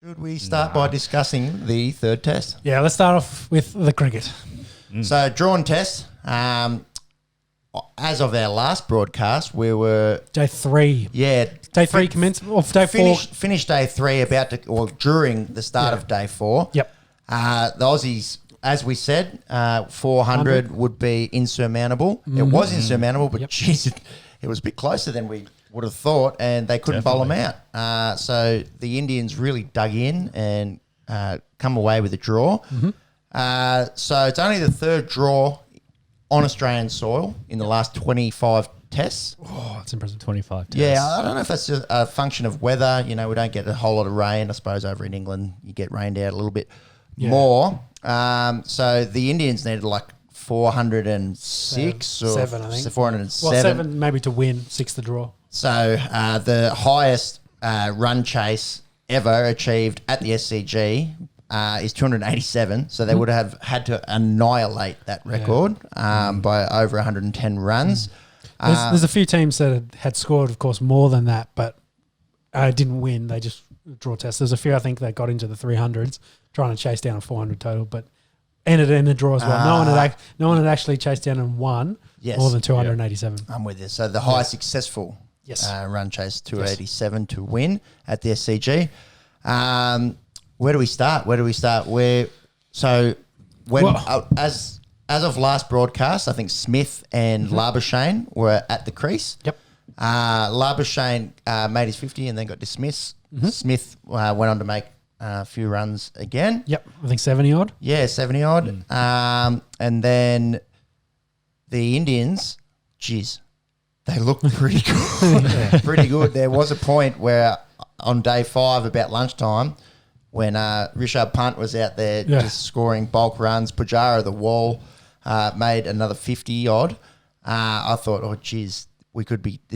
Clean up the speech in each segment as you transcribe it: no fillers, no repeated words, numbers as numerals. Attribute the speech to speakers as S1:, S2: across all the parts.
S1: Should we start by discussing the third test?
S2: Yeah, let's start off with the cricket.
S1: So, drawn test. As of our last broadcast, we were...
S2: Day 3.
S1: Yeah.
S2: Day 3 commenced, or day 4.
S1: Finished day 3 during the start of day 4.
S2: Yep.
S1: The Aussies, as we said, 400 would be insurmountable. It was insurmountable, but geez, it was a bit closer than we would have thought, and they couldn't bowl them out. So the Indians really dug in and come away with a draw. So it's only the third draw on Australian soil in the last 25 tests.
S2: Oh, that's impressive.
S3: 25 tests.
S1: Yeah, I don't know if that's just a function of weather. You know, we don't get a whole lot of rain. I suppose over in England you get rained out a little bit more. So the Indians needed like 406 or
S2: 7, I think.
S1: 407.
S2: Well, 7 maybe to win, 6 to draw.
S1: So the highest run chase ever achieved at the SCG is 287. So they would have had to annihilate that record by over 110 runs.
S2: There's a few teams that had scored, of course, more than that, but didn't win. They just draw tests. There's a few, I think, that got into the 300s, trying to chase down a 400 total, but ended in a draw as well. No one had actually chased down and won more than 287.
S1: I'm with you. So the highest successful run chase, 287 to win at the SCG. Where do we start? As of last broadcast, I think Smith and Labuschagne were at the crease.
S2: Yep.
S1: Labuschagne made his 50 and then got dismissed. Smith went on to make a few runs again.
S2: Yep, I think 70 odd.
S1: Yeah, 70 odd. And then the Indians, they looked pretty good. Pretty good. There was a point where on day 5, about lunchtime, when Rishabh Pant was out there just scoring bulk runs, Pujara the wall made another 50 odd. I thought, this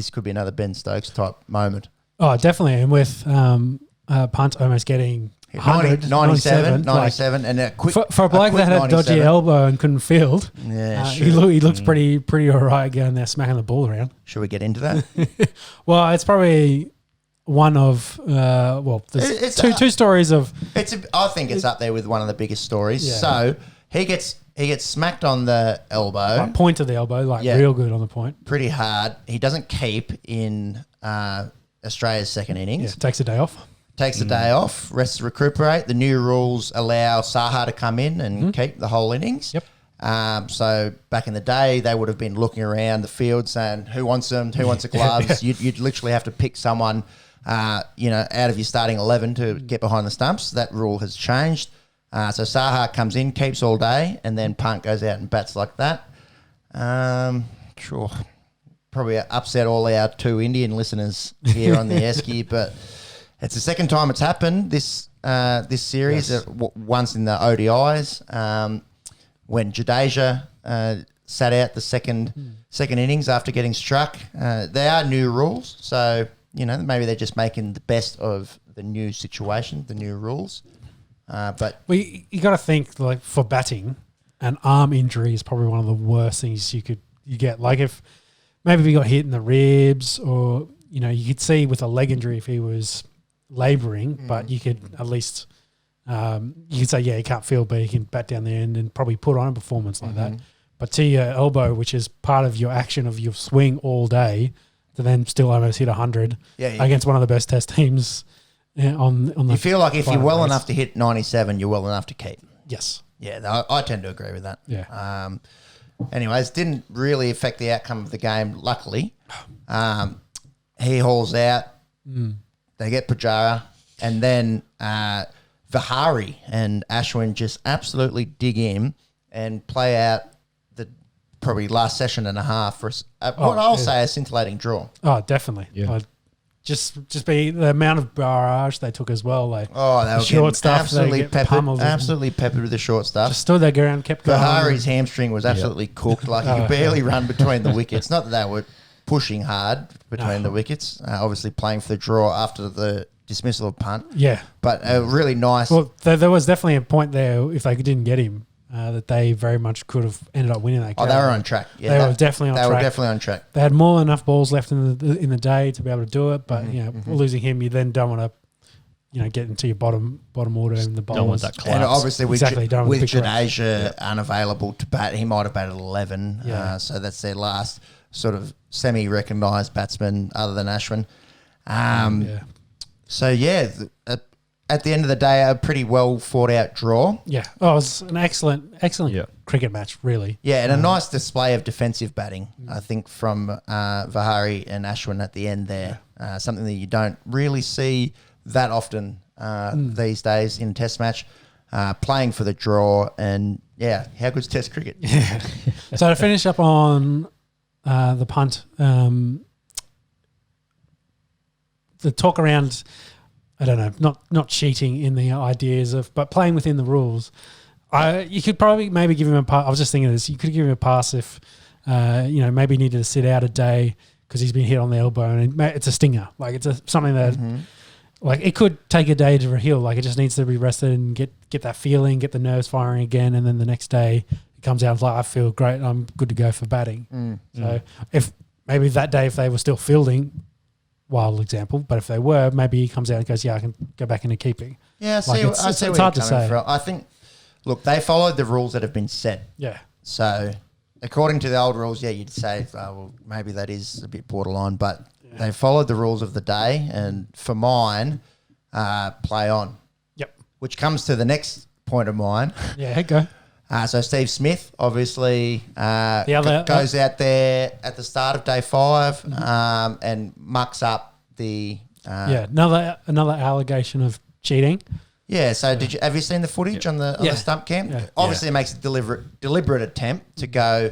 S1: could be another Ben Stokes type moment.
S2: Oh, definitely. And with Punt almost getting 100,
S1: 97, and a quick
S2: for a bloke that had a dodgy elbow and couldn't field.
S1: Yeah,
S2: he looks pretty all right going there, smacking the ball around.
S1: Should we get into that?
S2: Well, it's probably one of there's two stories of.
S1: I think it's up there with one of the biggest stories. Yeah. So he gets smacked on the elbow,
S2: like point of the elbow, real good on the point,
S1: pretty hard. He doesn't keep in Australia's second innings.
S2: Yeah, takes a day off.
S1: Takes the day off, rests to recuperate. The new rules allow Saha to come in and keep the whole innings.
S2: Yep.
S1: So back in the day, they would have been looking around the field saying, who wants them, who wants the gloves? You'd literally have to pick someone, out of your starting 11 to get behind the stumps. That rule has changed. So Saha comes in, keeps all day, and then Punt goes out and bats like that. Sure. Probably upset all our 2 Indian listeners here on the Esky, but... It's the second time it's happened this series. Yes. Once in the ODIs, when Jadeja sat out the second innings after getting struck. They are new rules, so maybe they're just making the best of the new situation, the new rules. But
S2: you got to think, like, for batting, an arm injury is probably one of the worst things you get. Like if maybe he got hit in the ribs, or you could see with a leg injury if he was labouring, but you could at least you could say, he can't feel, but he can bat down there and probably put on a performance like that. But to your elbow, which is part of your action of your swing all day, to then still almost hit 100 against one of the best test teams on the. You
S1: feel like if you're well enough to hit 97, you're well enough to keep.
S2: Yes.
S1: Yeah, I tend to agree with that.
S2: Yeah.
S1: Anyways, didn't really affect the outcome of the game, luckily. He hauls out. They get Pujara, and then Vihari and Ashwin just absolutely dig in and play out the probably last session and a half for I'll say a scintillating draw.
S2: Oh, definitely. Yeah. Just be the amount of barrage they took as well. Like,
S1: they were
S2: short stuff,
S1: absolutely peppered with the short stuff.
S2: Just stood their ground, kept going.
S1: Vihari's hamstring was absolutely cooked. Like he could barely run between the wickets. Not that they were pushing hard between the wickets, obviously playing for the draw after the dismissal of Punt.
S2: Yeah.
S1: But really nice.
S2: Well, there was definitely a point there, if they didn't get him, that they very much could have ended up winning that game.
S1: They were on track. Yeah,
S2: they were definitely on track. They had more than enough balls left in the day to be able to do it, but losing him, you then don't want get into your bottom order in the bowls.
S3: Don't want that collapse.
S1: And obviously with,
S2: Exactly, don't
S1: with
S2: want the big
S1: Jadeja unavailable to bat, he might have batted 11.
S2: Yeah.
S1: So that's their last sort of semi-recognised batsman other than Ashwin. So, at the end of the day, a pretty well thought out draw.
S2: Yeah. Oh, it was an excellent cricket match, really.
S1: Yeah, and a nice display of defensive batting, I think, from Vihari and Ashwin at the end there. Something that you don't really see that often these days in a test match. Playing for the draw, and how good's test cricket?
S2: Yeah. So to finish up on the punt, the talk around, I don't know, not cheating in the ideas of, but playing within the rules. You could probably maybe give him a pass. I was just thinking of this. You could give him a pass if, maybe he needed to sit out a day because he's been hit on the elbow and it's a stinger. Like it's something that, like it could take a day to heal. Like it just needs to be rested and get that feeling, get the nerves firing again, and then the next day it comes out and it's like I feel great. I'm good to go for batting. So if maybe that day if they were still fielding. Wild example, but if they were, maybe he comes out and goes, I can go back into keeping.
S1: Yeah,
S2: it's hard to say.
S1: I think, look, they followed the rules that have been set.
S2: Yeah.
S1: So, according to the old rules, you'd say, maybe that is a bit borderline, but they followed the rules of the day, and for mine, play on.
S2: Yep.
S1: Which comes to the next point of mine.
S2: Yeah, go.
S1: So Steve Smith obviously goes out there at the start of day 5 and mucks up the
S2: another allegation of cheating.
S1: Yeah. So have you seen the footage on the stump cam?
S2: Yeah.
S1: Obviously, it makes a deliberate attempt to go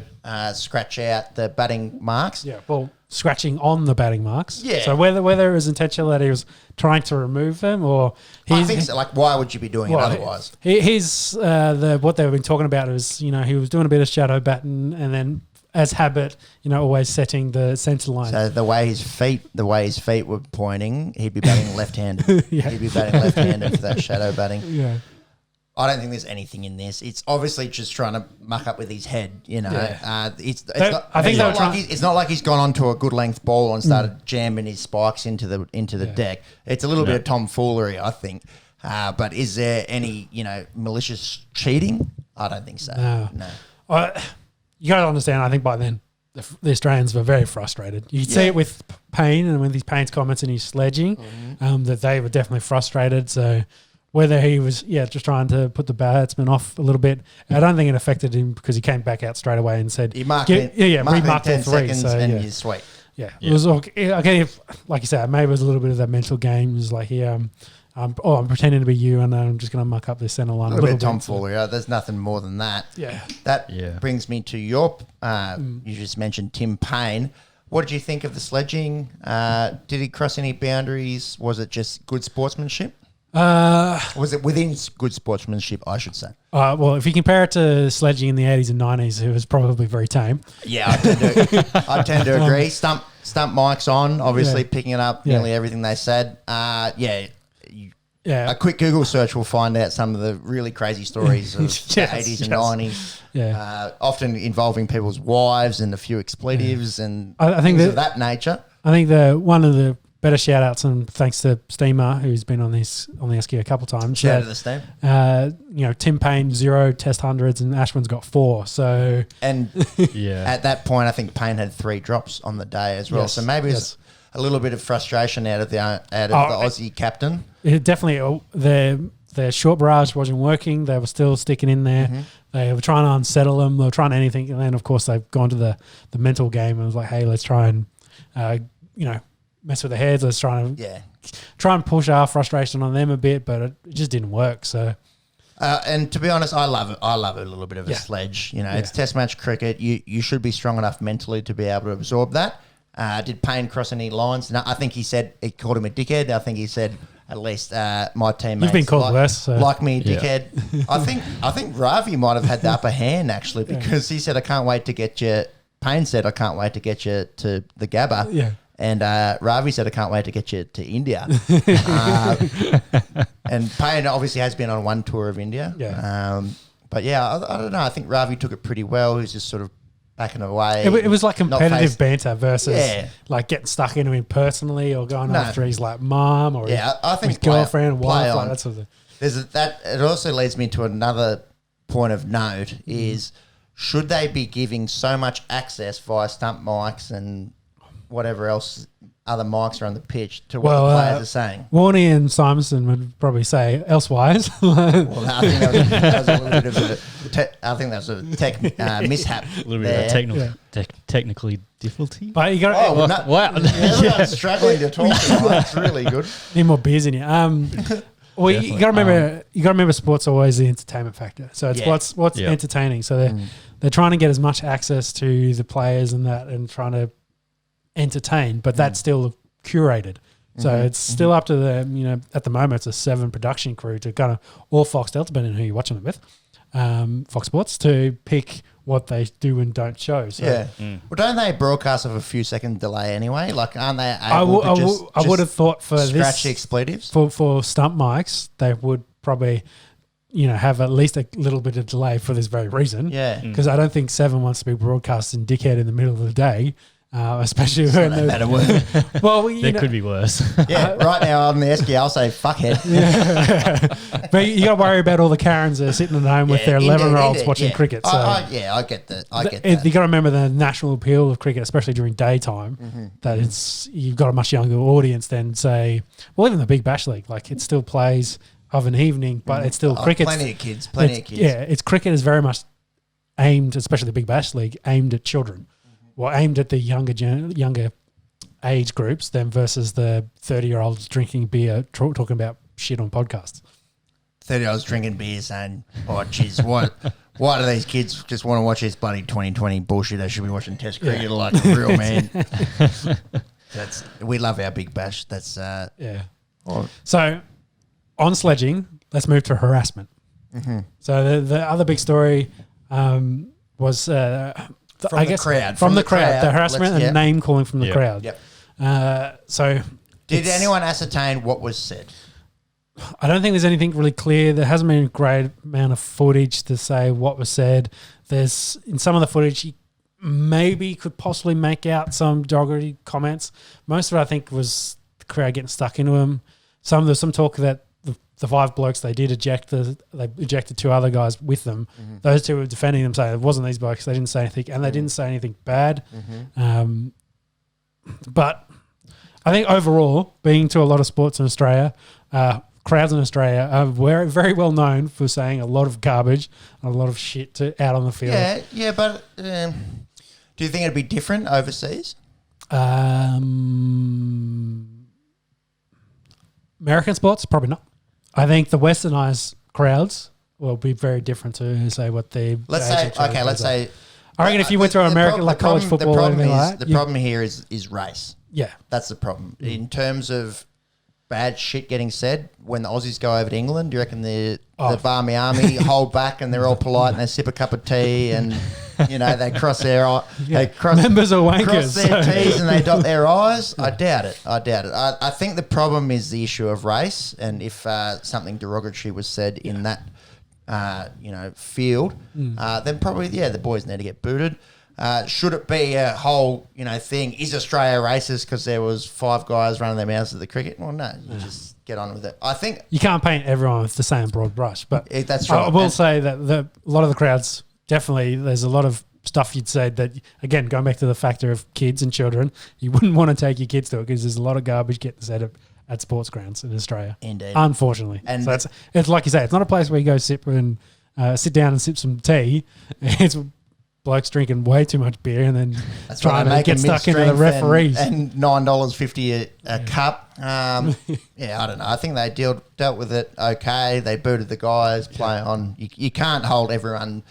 S1: scratch out the batting marks.
S2: Yeah. Well, scratching on the batting marks.
S1: Yeah.
S2: So whether it was intentional that he was trying to remove them or
S1: I think so. Like, why would you be doing it otherwise?
S2: He's what they've been talking about is he was doing a bit of shadow batting and then as habit always setting the centre line.
S1: So the way his feet were pointing, he'd be batting left-handed. He'd be batting left-handed for that shadow batting.
S2: Yeah.
S1: I don't think there's anything in this. It's obviously just trying to muck up with his head,
S2: Yeah.
S1: It's not like he's gone onto a good length ball and started jamming his spikes into the deck. It's a little bit of tomfoolery, I think. But is there any, malicious cheating? I don't think so.
S2: No. You got to understand, I think by then the Australians were very frustrated. You could see it with Payne and with his Payne's comments and his sledging, that they were definitely frustrated. So whether he was, just trying to put the batsman off a little bit, I don't think it affected him because he came back out straight away and said,
S1: "You marked
S2: remarked
S1: 10
S2: all 3
S1: seconds and you're sweet."
S2: Yeah, it was okay. Like you said, maybe it was a little bit of that mental game. It was like, I'm pretending to be you, and I'm just going to muck up this centre line
S1: a little bit tomfoolery. There's nothing more than that.
S2: Yeah,
S1: that brings me to your. You just mentioned Tim Payne. What did you think of the sledging? Did he cross any boundaries? Was it just good sportsmanship? Was it within good sportsmanship, I should say?
S2: Well, if you compare it to sledging in the 80s and 90s, it was probably very tame.
S1: Yeah, I tend to agree. Stump mics on, obviously picking up nearly everything they said. A quick Google search will find out some of the really crazy stories of the 80s and 90s. Yeah. Often involving people's wives and a few expletives and I think things of that nature.
S2: I think one of the better shout outs, and thanks to Steamer, who's been on the Esky a couple times.
S1: Shout out to the Steam.
S2: Tim Payne 0 test hundreds and Ashwin's got 4. So
S1: at that point, I think Payne had 3 drops on the day as well. So maybe it's a little bit of frustration out of the Aussie captain.
S2: It definitely their short barrage wasn't working. They were still sticking in there. Mm-hmm. They were trying to unsettle them. They were trying anything, and then of course they've gone to the mental game and was like, hey, let's try and mess with the heads. Let's try and push our frustration on them a bit, but it just didn't work. So,
S1: and to be honest, I love it. I love a little bit of a sledge. It's Test match cricket. You should be strong enough mentally to be able to absorb that. Did Payne cross any lines? No, I think he called him a dickhead. I think he said at least my teammates.
S2: You've been called worse. So.
S1: Like me, dickhead. I think Ravi might have had the upper hand actually because he said, "I can't wait to get you." Payne said, "I can't wait to get you to the Gabba."
S2: Yeah.
S1: And Ravi said, "I can't wait to get you to India." And Payne obviously has been on one tour of India.
S2: Yeah.
S1: But I don't know. I think Ravi took it pretty well. He's just sort of packing away.
S2: It was like
S1: not
S2: competitive
S1: face-
S2: banter versus
S1: Yeah.
S2: like getting stuck into him personally or going
S1: No.
S2: after his like mom or
S1: I think
S2: his girlfriend,
S1: play
S2: wife,
S1: on.
S2: like that sort of thing.
S1: It also leads me to another point of note is should they be giving so much access via stump mics and whatever else other mics are on the pitch to what the players are saying?
S2: Warney and Simonson would probably say elsewise.
S1: Well, I think that was a little bit of I think that was a tech mishap.
S3: A little bit of technically difficulty.
S2: But you got
S1: Oh, no,
S3: Wow.
S1: everyone's struggling to talk to you. It's really good.
S2: need more beers in you. Well, you got to remember, sports are always the entertainment factor. So it's
S1: Yeah.
S2: what's entertaining. So they're trying to get as much access to the players and that, and trying to entertain, but that's still curated. So it's still up to the at the moment it's a 7 production crew to kind of or Fox Delta, depending on who you're watching it with, Fox Sports, to pick what they do and don't show. So
S1: Well, don't they broadcast with a few second delay anyway? Like, aren't they able to
S2: I would have thought for
S1: scratch the
S2: this
S1: expletives?
S2: for stump mics they would probably have at least a little bit of delay for this very reason.
S1: Yeah.
S2: Because I don't think 7 wants to be broadcasting dickhead in the middle of the day. Especially when
S1: Not that word.
S2: well,
S3: There could be worse.
S1: Yeah, right now on the Esky, I'll say fuckhead.
S2: but you got to worry about all the Karens that are sitting at home with their 11-year-olds watching cricket. So
S1: I get that. I get that.
S2: you got to remember the national appeal of cricket, especially during daytime. That it's you've got a much younger audience than say, well, even the Big Bash League. Like it still plays of an evening, but it's still cricket.
S1: Plenty of kids. Plenty of kids.
S2: Yeah, it's cricket is very much aimed, especially the Big Bash League, aimed at children. Well, aimed at the younger age groups than versus the 30-year-olds drinking beer, talking about shit on podcasts.
S1: 30-year-olds drinking beer saying, oh, geez, why do these kids just want to watch this bloody 2020 bullshit? They should be watching Test cricket like a real man. We love our Big Bash. That's
S2: So, on sledging, let's move to harassment. So the other big story was...
S1: From the crowd.
S2: The harassment and name calling from the crowd.
S1: Yep.
S2: So,
S1: did anyone ascertain what was said?
S2: I don't think there's anything really clear. There hasn't been a great amount of footage to say what was said. There's in some of the footage, you maybe could possibly make out some derogatory comments. Most of it, I think, was the crowd getting stuck into him. There's some talk that the 5 blokes they did eject, they ejected 2 other guys with them. Those 2 were defending them, saying it wasn't these blokes. They didn't say anything, and they didn't say anything bad. But I think overall, being to a lot of sports in Australia, crowds in Australia are very, very well known for saying a lot of garbage and a lot of shit out on the field.
S1: Yeah, but do you think it'd be different overseas?
S2: American sports, probably not. I think the westernized crowds will be very different to say what they.
S1: Let's say.
S2: I reckon if you went to American like college football or anything like that,
S1: the problem here is race.
S2: Yeah,
S1: that's the problem in terms of bad shit getting said when the Aussies go over to England. Do you reckon the Barmy Army hold back and they're all polite and they sip a cup of tea and they cross their
S2: members are wankers,
S1: cross their T's and they dot their I's? I doubt it. I think the problem is the issue of race, and if something derogatory was said in that field, then probably the boys need to get booted. Should it be a whole thing? Is Australia racist because there was 5 guys running their mouths at the cricket? Well, no, you just get on with it. I think
S2: you can't paint everyone with the same broad brush, but
S1: that's right.
S2: I will say that a lot of the crowds definitely. There's a lot of stuff you'd say that, again, going back to the factor of kids and children, you wouldn't want to take your kids to it because there's a lot of garbage getting said at sports grounds in Australia.
S1: Indeed,
S2: unfortunately. And so it's like you say, it's not a place where you go sit down and sip some tea. It's blokes drinking way too much beer and then trying to get stuck into the referees.
S1: And $9.50 a cup. I don't know. I think they dealt with it okay. They booted the guys, play on. You can't hold everyone,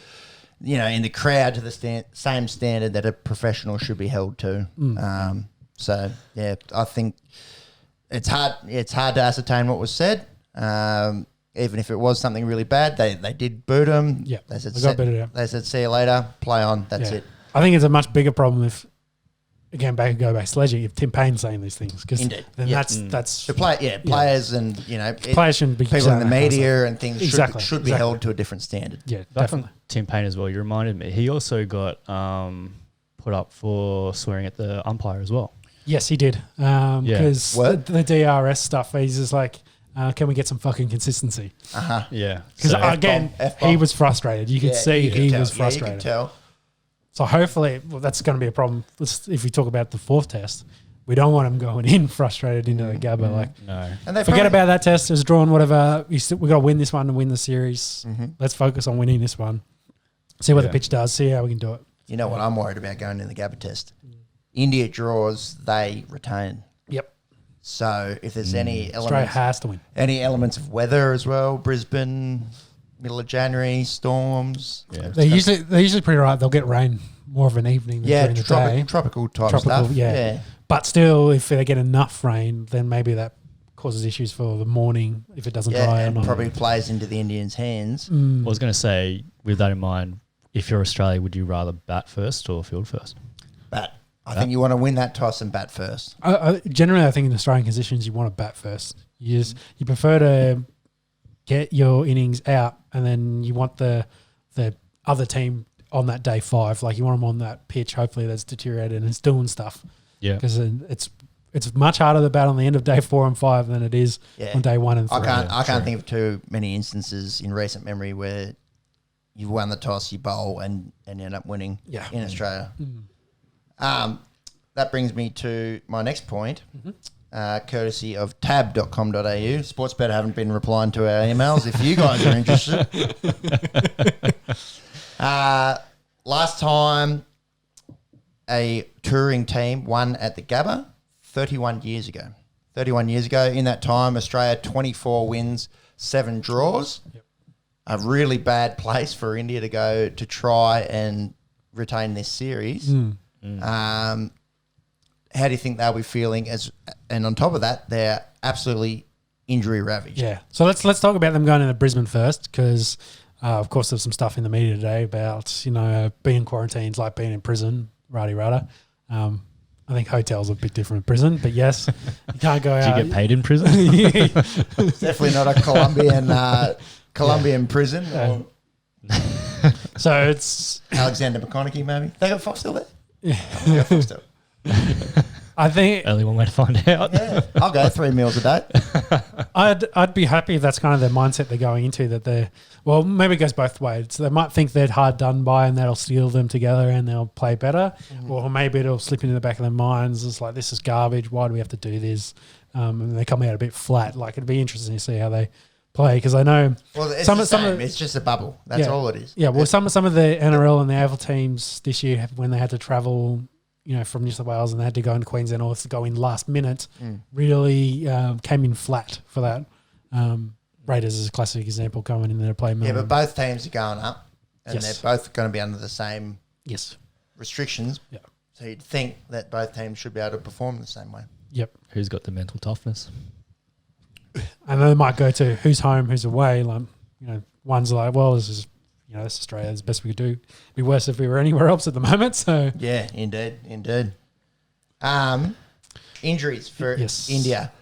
S1: in the crowd to the same standard that a professional should be held to. I think it's hard to ascertain what was said. Even if it was something really bad, they did boot him.
S2: Yeah,
S1: they said
S2: they
S1: said see you later, play on. That's it.
S2: I think it's a much bigger problem if go back sledging if Tim Payne's saying these things because then that's
S1: the players and
S2: players shouldn't be
S1: people in the media and things should be
S2: exactly.
S1: held to a different standard.
S2: Yeah,
S3: definitely. Tim Payne as well. You reminded me. He also got put up for swearing at the umpire as well.
S2: Yes, he did. Because the DRS stuff, he's just like, can we get some fucking consistency?
S3: Yeah.
S2: Because again, he was frustrated. You could see he was frustrated.
S1: Yeah, you could tell.
S2: So hopefully, that's going to be a problem. If we talk about the fourth test, we don't want him going in frustrated into the Gabba. Like,
S3: no.
S2: And forget about that test. It's drawn, whatever. We got to win this one and win the series. Let's focus on winning this one. See what the pitch does. See how we can do it.
S1: You know what I'm worried about going in the Gabba test? India draws, they retain.
S2: Yep.
S1: So if there's any elements,
S2: Australia has to win.
S1: Any elements of weather as well, Brisbane, middle of January, storms.
S2: Yeah. They're usually pretty right. They'll get rain more of an evening than during the day.
S1: Tropical type stuff.
S2: Yeah. But still, if they get enough rain, then maybe that causes issues for the morning if it doesn't dry.
S1: And probably plays into the Indians' hands.
S3: I was going to say, with that in mind, if you're Australia, would you rather bat first or field first?
S1: Bat. I think you want to win that toss and bat first.
S2: Generally, I think in Australian conditions, you want to bat first. You prefer to get your innings out, and then you want the other team on that day 5. Like you want them on that pitch. Hopefully, that's deteriorated and it's doing stuff. Yeah, because it's much harder to bat on the end of day 4 and 5 than it is on day 1 and 3.
S1: I can't think of too many instances in recent memory where you've won the toss, you bowl, and end up winning in Australia. That brings me to my next point, courtesy of tab.com.au. Sportsbet haven't been replying to our emails if you guys are interested. Last time a touring team won at the Gabba, 31 years ago. 31 years ago. In that time, Australia, 24 wins, 7 draws. Yep. A really bad place for India to go to try and retain this series. How do you think they'll be feeling? And on top of that, they're absolutely injury ravaged. Yeah.
S2: So let's talk about them going into Brisbane first, because of course there's some stuff in the media today about being in quarantines like being in prison. Rada. I think hotels are a bit different in prison, but yes, you can't go out.
S3: Do you get paid in prison?
S1: It's definitely not a Colombian prison.
S2: So it's
S1: Alexander McConaughey, maybe. They got Fox still there?
S2: Yeah.
S1: Fox still.
S2: I think
S3: only one way to find out.
S1: Yeah, I'll go 3 meals a day.
S2: I'd be happy if that's kind of their mindset they're going into, that they're, well, maybe it goes both ways. So they might think they're hard done by and that'll steal them together and they'll play better. Or maybe it'll slip into the back of their minds. It's like, this is garbage. Why do we have to do this? And they come out a bit flat. Like, it'd be interesting to see how they play, because I know
S1: it's it's just a bubble. That's all it is.
S2: Yeah, well, some of the NRL and the AFL teams this year, when they had to travel, from New South Wales and they had to go into Queensland or to go in last minute, really came in flat for that. Raiders is a classic example, going in there to play Melbourne.
S1: Yeah, but both teams are going up and they're both going to be under the same restrictions. Yeah. So you'd think that both teams should be able to perform the same way.
S2: Yep.
S3: Who's got the mental toughness?
S2: And they might go to who's home, who's away. Like, one's like, well, this is, this Australia is the best we could do. It'd be worse if we were anywhere else at the moment. So
S1: yeah, indeed. Injuries for India.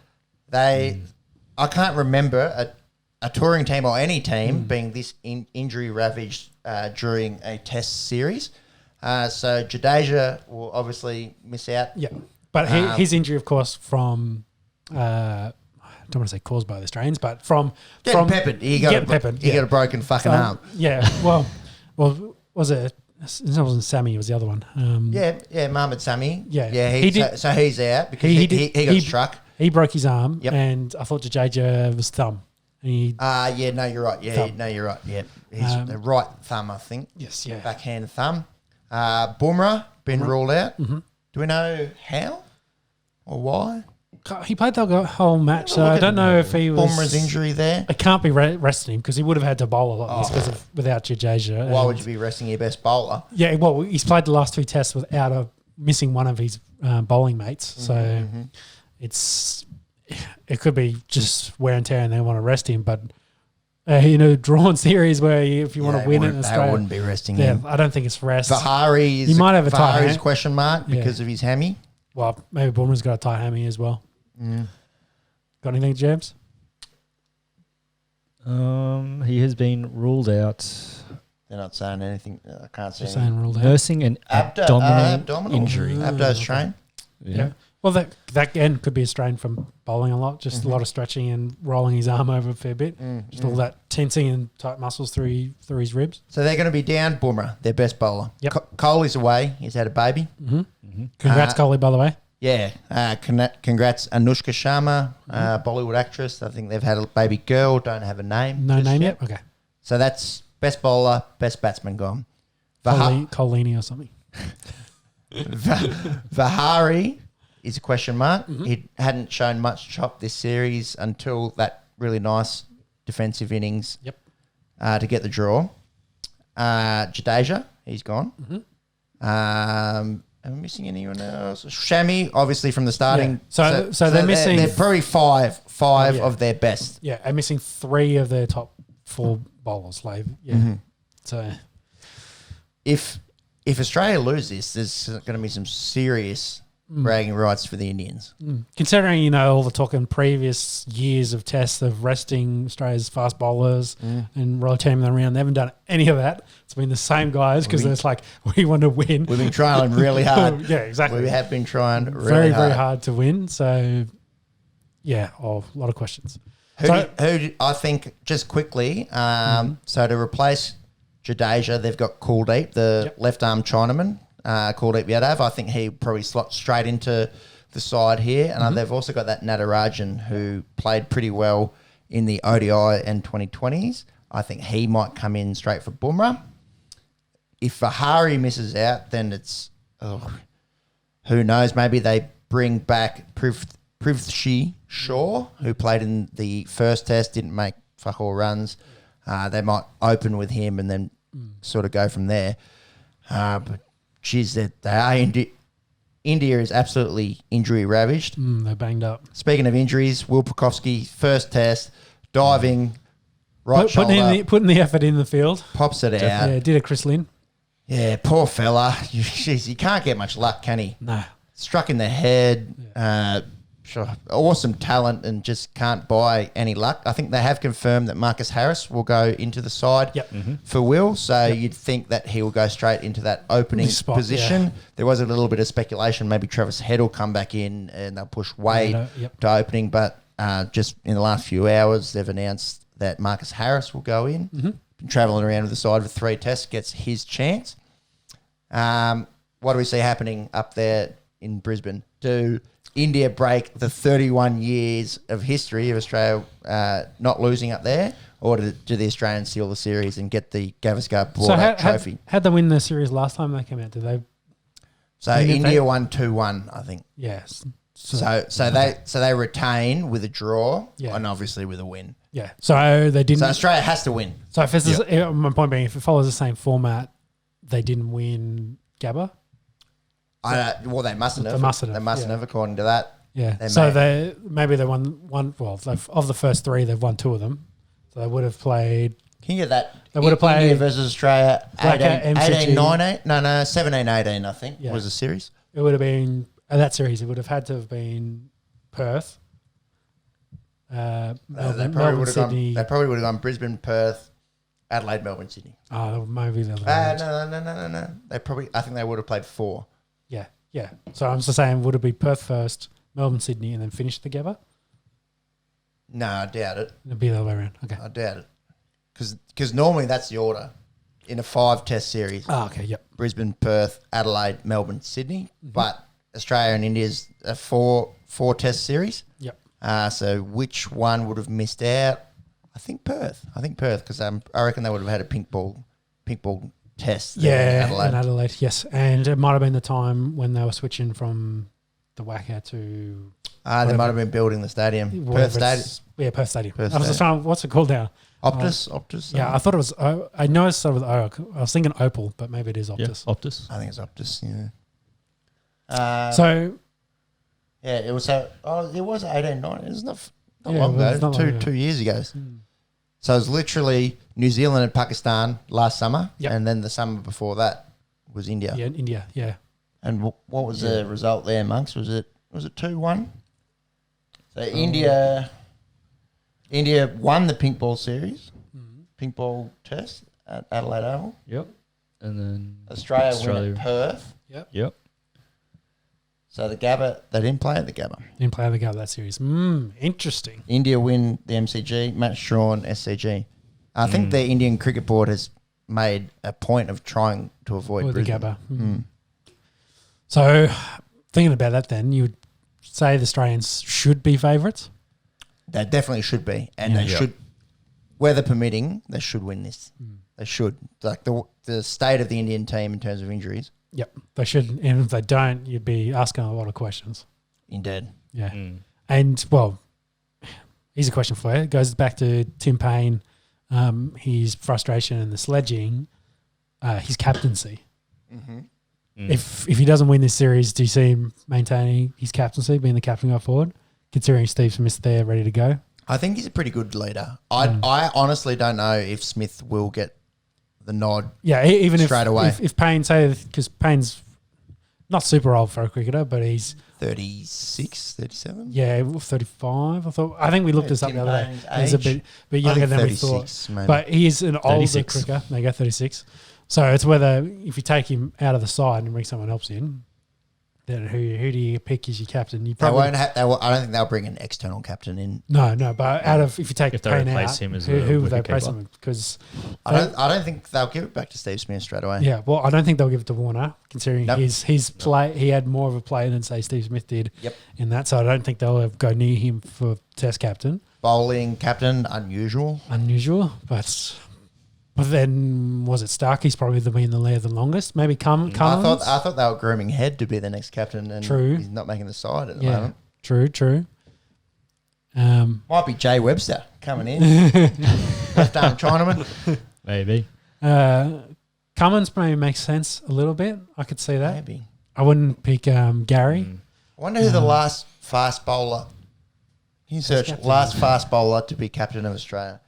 S1: I can't remember a touring team or any team being this injury ravaged during a test series. So Jadeja will obviously miss out.
S2: Yeah, but his injury, of course, from I don't want to say caused by the strains, but from
S1: peppered. He got a broken fucking arm.
S2: Yeah. Well, was it? It wasn't Sammy. It was the other one.
S1: Mohamed Sami.
S2: Yeah.
S1: He did. So he's out because he got struck.
S2: He broke his arm, and I thought Jadeja was thumb. And
S1: no, you're right. Yeah, you're right. Yeah, he's the right thumb, I think.
S2: Yes, yeah.
S1: Backhand thumb. Bumrah been ruled out. Mm-hmm. Do we know how or why?
S2: He played the whole match, so I don't know if he was...
S1: Bumrah's injury there.
S2: I can't be resting him because he would have had to bowl a lot without Jadeja.
S1: Why would you be resting your best bowler?
S2: Yeah, well, he's played the last 2 tests without missing one of his bowling mates, so it could be just wear and tear and they want to rest him, but drawn series where if you want to win it in Australia...
S1: They wouldn't be resting him.
S2: I don't think it's rest.
S1: He might have a tight hammy. Question mark because of his hammy.
S2: Well, maybe Bumrah's got a tight hammy as well. Got anything, James?
S3: He has been ruled out
S1: They're not saying anything. I can't see
S2: Just
S1: anything.
S2: saying ruled out.
S3: Nursing an abdominal injury.
S1: Abdo's strain.
S2: Yeah. Well, that again could be a strain from bowling a lot, just a lot of stretching and rolling his arm over a fair bit. Just all that tensing and tight muscles through his ribs.
S1: So they're going to be down Bumrah, their best bowler.
S2: Yep.
S1: Kohli's away. He's had a baby.
S2: Congrats, Kohli, by the way.
S1: Yeah. Congrats, Anushka Sharma, Bollywood actress. I think they've had a baby girl. Don't have a name.
S2: No
S1: just
S2: name yet? Okay.
S1: So that's best bowler, best batsman gone.
S2: Colini or something.
S1: Vihari is a question mark. He hadn't shown much chop this series until that really nice defensive innings to get the draw. Jadeja, he's gone. Am I missing anyone else? Shami, obviously from the starting.
S2: Yeah. So they're missing.
S1: They're probably five of their best.
S2: Yeah, and missing 3 of their top 4 bowlers. Like, So
S1: If Australia lose this, there's going to be some serious bragging rights for the Indians.
S2: considering, all the talk in previous years of tests of resting Australia's fast bowlers and rotating them around, they haven't done any of that. It's been the same guys because it's like, we want to win.
S1: We've been trying really hard.
S2: Yeah, exactly.
S1: We have been trying really
S2: very,
S1: hard.
S2: very hard to win. So, a lot of questions.
S1: Who I think, just quickly, so to replace Jadeja, they've got Kuldeep, the left-arm Chinaman, Kuldeep Yadav. I think he probably slots straight into the side here. And they've also got that Natarajan who played pretty well in the ODI and 2020s. I think he might come in straight for Bumrah. If Vihari misses out, then it's, who knows, maybe they bring back Prithvi Shaw, who played in the first test, didn't make fuck all runs. They might open with him and then sort of go from there. But geez, they are India is absolutely injury ravaged.
S2: They're banged up.
S1: Speaking of injuries, Will Pukovski, first test, diving, right shoulder,
S2: putting the effort in the field.
S1: pops it out.
S2: Yeah, did a Chris Lynn.
S1: Yeah, poor fella. Jeez, he can't get much luck, can he?
S2: No.
S1: Struck in the head. Awesome talent and just can't buy any luck. I think they have confirmed that Marcus Harris will go into the side for Will. So you'd think that he will go straight into that opening position. Yeah. There was a little bit of speculation. Maybe Travis Head will come back in and they'll push Wade to opening. But just in the last few hours, they've announced that Marcus Harris will go in. Been travelling around with the side for 3 tests, gets his chance. What do we see happening up there in Brisbane? Do India break the 31 years of history of Australia not losing up there, or do the Australians seal the series and get the Gavaskar trophy?
S2: How'd they win the series last time they came out? Did they?
S1: So India won 2-1, I think.
S2: Yes.
S1: So they retain with a draw and obviously with a win.
S2: Yeah. So they didn't.
S1: So Australia has to win.
S2: So if this my point being, if it follows the same format, they didn't win Gabba.
S1: Well, they mustn't have. They mustn't have, according to that.
S2: Yeah. Maybe they won one. Well, of the first 3, they've won 2 of them. So they would have played.
S1: Can you get that?
S2: They would have played
S1: India versus Australia 18, 19. No, 17, 18, I think was the series.
S2: It would have been that series. It would have had to have been Perth. Melbourne, Sydney.
S1: They probably would have gone Brisbane, Perth, Adelaide, Melbourne, Sydney.
S2: Oh, maybe the other
S1: No. I think they would have played 4.
S2: Yeah. So I'm just saying, would it be Perth first, Melbourne, Sydney, and then finish the Gabba?
S1: No, I doubt it.
S2: It'd be the other way around. Okay.
S1: I doubt it. Because normally that's the order in a 5-test series.
S2: Oh, okay, yep.
S1: Brisbane, Perth, Adelaide, Melbourne, Sydney. But Australia and India's a 4-test series.
S2: Yep.
S1: So which one would have missed out? I think Perth, because I reckon they would have had a pink ball test.
S2: In Adelaide, yes. And it might have been the time when they were switching from the Wacker to...
S1: they might have been building the stadium. Perth Stadium.
S2: Yeah, Perth Stadium. I was just trying, what's it called now?
S1: Optus.
S2: Yeah, I thought it was... I know it started with O. I was thinking Opal, but maybe it is Optus.
S3: Yeah, Optus.
S1: I think it's Optus, yeah. It was... it was 18, 19. It's not long ago. 2 years ago. So it was literally New Zealand and Pakistan last summer, and then the summer before that was India.
S2: Yeah, India, yeah.
S1: And what was the result there, Monks? Was it 2-1? So India won the pink ball series, pink ball test, at Adelaide Oval.
S3: Yep. And then
S1: Australia win at Perth.
S3: Yep.
S1: So the Gabba, they didn't play at the Gabba.
S2: Didn't play the Gabba that series. Interesting.
S1: India win the MCG, Matt Strawn, SCG. I think the Indian Cricket Board has made a point of trying to avoid
S2: Or the
S1: Brisbane.
S2: Gabba. So thinking about that then, you would say the Australians should be favourites?
S1: They definitely should be. And they should, weather permitting, they should win this. They should. Like the state of the Indian team in terms of injuries.
S2: Yep, they should. And if they don't, you'd be asking a lot of questions.
S1: Indeed.
S2: Yeah. And, well, here's a question for you. It goes back to Tim Payne, his frustration in the sledging, his captaincy. If he doesn't win this series, do you see him maintaining his captaincy, being the captain going forward, considering Steve Smith's there ready to go?
S1: I think he's a pretty good leader. I honestly don't know if Smith will get the nod.
S2: Yeah, even
S1: straight away.
S2: If Payne, say, because Payne's not super old for a cricketer, but he's
S1: 36, 37?
S2: Yeah, 35. I think we looked this up the other day. He's a bit younger than we thought.
S1: Maybe.
S2: But he is an older
S3: 36.
S2: cricketer. There you go, 36. So it's whether if you take him out of the side and bring someone else in, then who do you pick as your captain? You
S1: They
S2: probably
S1: won't have. I don't think they'll bring an external captain in.
S2: no. But out of if you take
S3: If they
S2: Payne
S3: replace
S2: out,
S3: him as
S2: who
S3: a
S2: would they replace
S3: wicketkeeper.
S2: him with? Because
S1: I don't think they'll give it back to Steve Smith straight away.
S2: yeah, well, I don't think they'll give it to Warner, considering
S1: Nope.
S2: his play. He had more of a play than say Steve Smith did.
S1: Yep.
S2: In that, so I don't think they'll go near him for Test captain.
S1: Bowling captain, unusual.
S2: Unusual, but then was it Starkey's probably been in the lair the longest? Maybe Cummins.
S1: I thought they were grooming Head to be the next captain, and
S2: True.
S1: he's not making the side at the
S2: yeah,
S1: moment.
S2: true.
S1: Might be Jay Webster coming in, left arm Chinaman.
S3: Maybe.
S2: Cummins maybe makes sense a little bit. I could see that.
S1: Maybe.
S2: I wouldn't pick Gary.
S1: I wonder who the last fast bowler. You search
S2: captain.
S1: last fast bowler to be captain of Australia.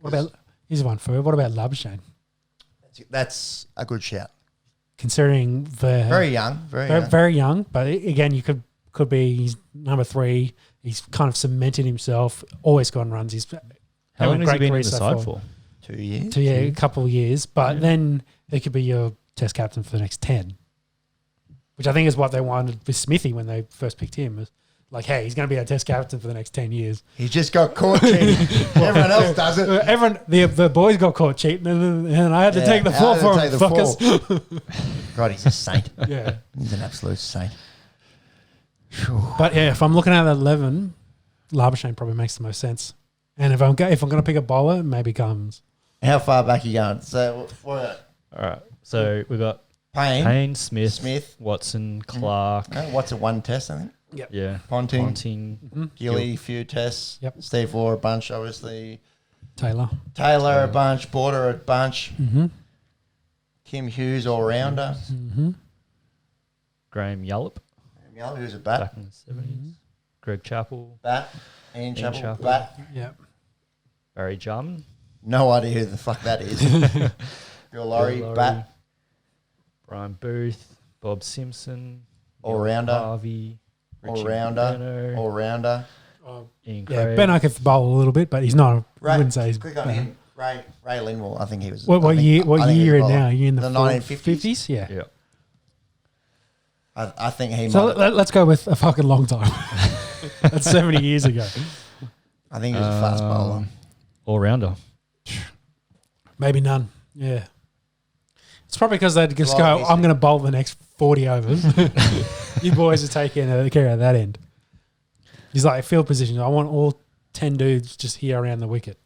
S2: What about here's one for you. What about Labuschagne?
S1: That's a good shout.
S2: Considering the
S1: Very young,
S2: very young, but again, you could be he's number 3. He's kind of cemented himself. Always gone runs. He's
S3: How long
S2: having a
S3: has he
S2: great
S3: been in
S2: career
S3: the
S2: so
S3: side
S2: far.
S3: for?
S1: 2 years.
S2: A couple of years, but then they could be your Test captain for the next 10, which I think is what they wanted with Smithy when they first picked him. Was like, hey, he's going to be our Test captain for the next 10 years.
S1: He's just got caught cheating. Everyone else does it.
S2: Everyone, the boys got caught cheating, and I had to take the fall for him, fuckers.
S1: God, he's a saint.
S2: Yeah,
S1: He's an absolute saint.
S2: but yeah, if I'm looking at that 11, Labuschagne probably makes the most sense. And if I'm going to pick a bowler, maybe Cummins.
S1: How far back are you going? So, what?
S3: All right. So we've got
S1: Payne.
S3: Payne, Smith,
S1: Mm-hmm.
S3: Watson, Clark.
S1: No, what's a one test, I think?
S3: Yeah.
S1: Ponting. Gilly, few tests.
S2: Yep.
S1: Steve Waugh, a bunch, obviously.
S2: Taylor.
S1: Taylor, a bunch. Border, a bunch.
S2: Mm-hmm.
S1: Kim Hughes, all-rounder.
S3: Graham Yallop
S1: Who's a bat.
S3: back in the 70s. Greg Chappell.
S1: Bat. Ian Chappell,
S3: Chappell.
S1: bat.
S2: Yeah.
S3: Barry Jarman.
S1: No idea who the fuck that is. Bill Laurie,
S3: Bill Laurie,
S1: bat.
S3: Brian Booth. Bob Simpson.
S1: All-rounder.
S3: Harvey. Richie Beno,
S1: All-rounder.
S3: Ian
S2: Yeah,
S3: Craig.
S2: Ben could bowl a little bit, but he's not. I wouldn't say he's.
S1: Click on him. Ray Linwell, I think he was.
S2: What
S1: I think-
S2: year?
S1: I
S2: What
S1: think
S2: year
S1: he
S2: you're in
S1: was
S2: now? You're in the
S1: 1950s?
S2: 50s? Yeah.
S3: Yeah.
S1: I think he
S2: So
S1: might.
S2: let's go with a fucking long time. That's 70 years ago.
S1: I think he was a fast bowler.
S3: All rounder.
S2: Maybe none. Yeah. It's probably because they just
S1: Well,
S2: go, I'm going to bowl the next 40 overs. You boys are taking care of that end. He's like, field position. I want all 10 dudes just here around the wicket.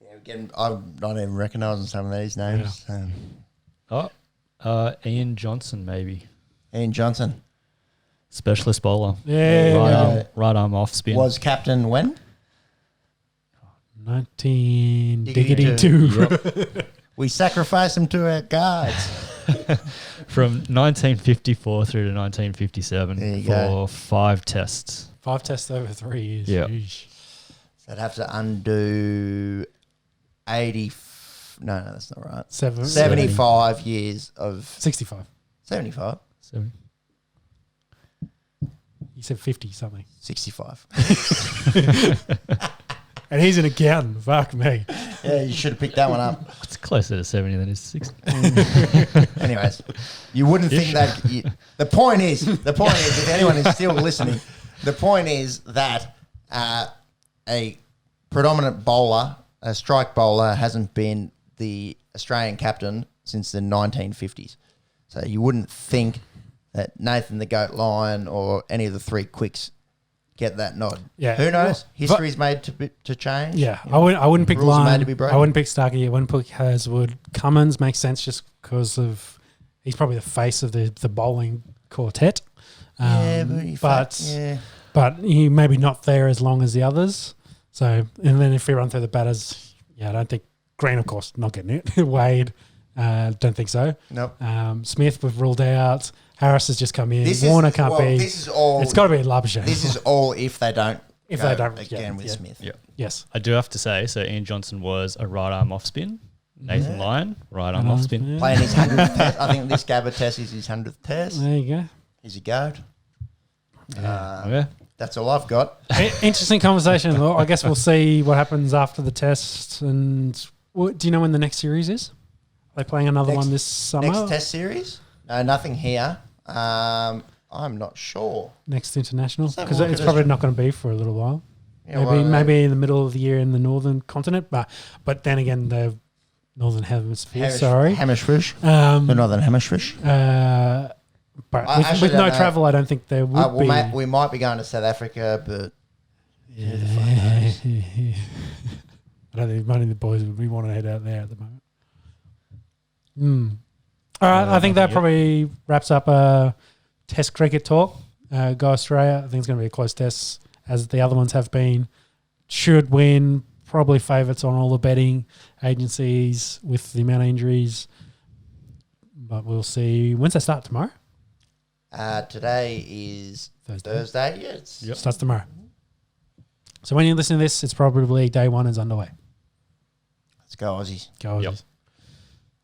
S1: Yeah, again, I'm not even recognising some of these names.
S3: Ian Johnson, maybe.
S1: Ian Johnson
S3: Specialist bowler.
S2: Yeah.
S3: Right arm off spin.
S1: was captain when?
S2: 1992.
S3: Yep.
S1: We sacrificed him to our guards.
S3: From 1954 through to 1957
S1: There you
S3: for
S1: go.
S3: 5 tests.
S2: 5 tests over 3 years.
S3: Yeah.
S2: Yeesh.
S1: So I'd have to undo 80. No, that's not right. 75 years of
S2: 65.
S1: 75.
S3: So
S2: He said 50 something.
S1: 65.
S2: And he's an accountant. Fuck me.
S1: Yeah, you should have picked that one up.
S3: It's closer to 70 than it's 60.
S1: Anyways, you wouldn't think that. The point is, if anyone is still listening, the point is that a predominant bowler, a strike bowler, hasn't been the Australian captain since the 1950s. So you wouldn't think that Nathan the Goat Lion or any of the three quicks get that nod.
S2: Yeah.
S1: Who knows? History's made to change.
S2: Yeah, I wouldn't pick
S1: Rules are made
S2: Lyon.
S1: to be broken.
S2: I wouldn't pick Starkey. I wouldn't pick Haswood. Cummins makes sense just because of he's probably the face of the bowling quartet. But he maybe not there as long as the others. So and then if we run through the batters, I don't think Green, of course, not getting it. Wade, don't think so.
S1: Nope.
S2: Smith we've ruled out. Harris has just come in. Warner can't be.
S1: This is all.
S2: It's got to be Labuschagne.
S1: This is all if they don't.
S2: If
S1: go
S2: they don't
S1: again with Smith.
S3: Yeah.
S2: Yes.
S3: I do have to say, so Ian Johnson was a right arm off spin. Nathan Lyon, right arm off spin.
S2: Yeah.
S1: Playing his 100th test. I think this Gabba test is his 100th test.
S2: There you go.
S1: He's a goat.
S3: Okay.
S1: That's all I've got.
S2: Interesting conversation. Well, I guess we'll see what happens after the test. And do you know when the next series is? Are they playing another one this summer?
S1: Next test series? No, nothing here. I'm not sure.
S2: Next international?
S1: Let's have a
S2: Because
S1: look
S2: it's
S1: at
S2: probably
S1: this.
S2: not going to be for a little while.
S1: Yeah, well,
S2: Maybe in the middle of the year in the northern continent. But then again, the northern hemisphere.
S1: Hemisphere.
S2: The
S1: The northern hemisphere.
S2: But
S1: I actually
S2: with no
S1: don't know.
S2: travel, I don't think there would be.
S1: We might be going to South Africa, but
S2: Yeah. I don't think many of the boys would want to head out there at the moment. All right, I think that probably wraps up Test cricket talk. Go Australia. I think it's going to be a close test, as the other ones have been. Should win. Probably favourites on all the betting agencies with the amount of injuries. But we'll see. When's that start? Tomorrow?
S1: today is Thursday. Yeah,
S2: Starts tomorrow. So when you listen to this, it's probably day one is underway.
S1: Let's go Aussies.
S2: Go
S3: Yep.
S2: Aussies.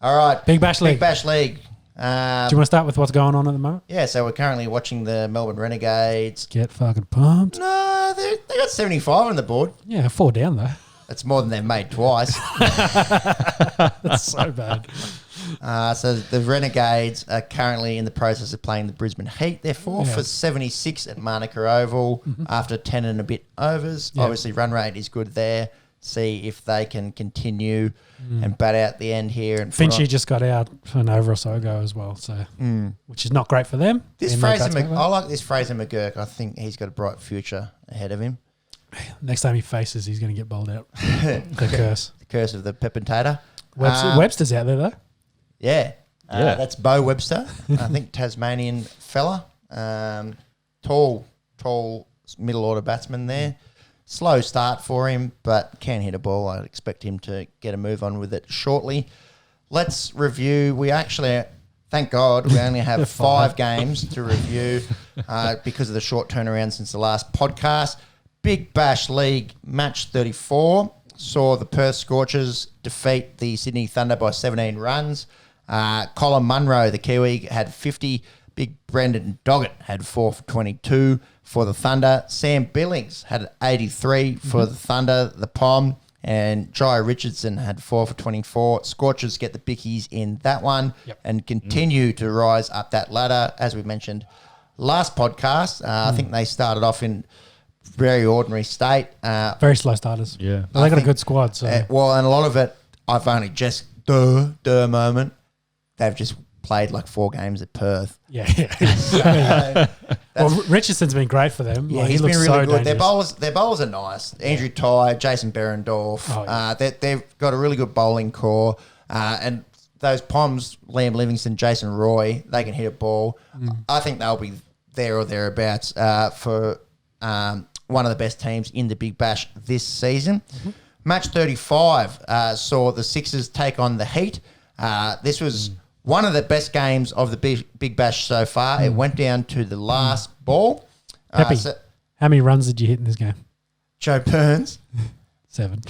S1: All right.
S2: Big Bash League.
S1: Big Bash League.
S2: Do you want to start with what's going on at the moment?
S1: Yeah, so we're currently watching the Melbourne Renegades.
S2: Get fucking pumped.
S1: No, they got 75 on the board.
S2: Yeah, 4 down though.
S1: That's more than they've made twice.
S2: That's so bad.
S1: So the Renegades are currently in the process of playing the Brisbane Heat. They're 4 for 76 at Manuka Oval after 10 and a bit overs.
S2: Yeah.
S1: Obviously, run rate is good there. See if they can continue and bat out the end here. And
S2: Finchy just got out for an over or so ago as well, so which is not great for them.
S1: This
S2: In
S1: Fraser,
S2: no cuts
S1: I like this Fraser McGurk. I think he's got a bright future ahead of him.
S2: Next time he faces, he's going to get bowled out. The curse.
S1: The curse of the Pepentator.
S2: Webster's out there though.
S1: Yeah.
S3: Yeah.
S1: That's Bo Webster. I think Tasmanian fella. Tall middle order batsman there. Slow start for him, but can hit a ball. I'd expect him to get a move on with it shortly. Let's review. We actually, thank God, we only have 5 games to review because of the short turnaround since the last podcast. Big Bash League match 34 saw the Perth Scorchers defeat the Sydney Thunder by 17 runs. Colin Munro, the Kiwi, had 50. Big Brendan Doggett had 4 for 22 for the Thunder. Sam Billings had 83 for the Thunder, the Pom. And Jai Richardson had 4 for 24. Scorchers get the bickies in that one and continue to rise up that ladder. As we mentioned last podcast, I think they started off in very ordinary state.
S2: Very slow starters.
S3: Yeah.
S2: But they got a good squad. So
S1: And a lot of it, I've only just moment. They've just played like 4 games at Perth.
S2: yeah. Well, Richardson's been great for them.
S1: Yeah,
S2: Like,
S1: he's
S2: he
S1: been
S2: looks
S1: really
S2: so
S1: good.
S2: dangerous.
S1: Their bowlers are nice. Andrew Tye, Jason Berendorf.
S2: Oh, yeah.
S1: They've got a really good bowling core. And those Poms, Liam Livingston, Jason Roy, they can hit a ball. I think they'll be there or thereabouts for one of the best teams in the Big Bash this season. Match 35 saw the Sixers take on the Heat. This was one of the best games of the Big Bash so far. It went down to the last ball.
S2: Peppy, how many runs did you hit in this game?
S1: Joe Burns.
S2: 7.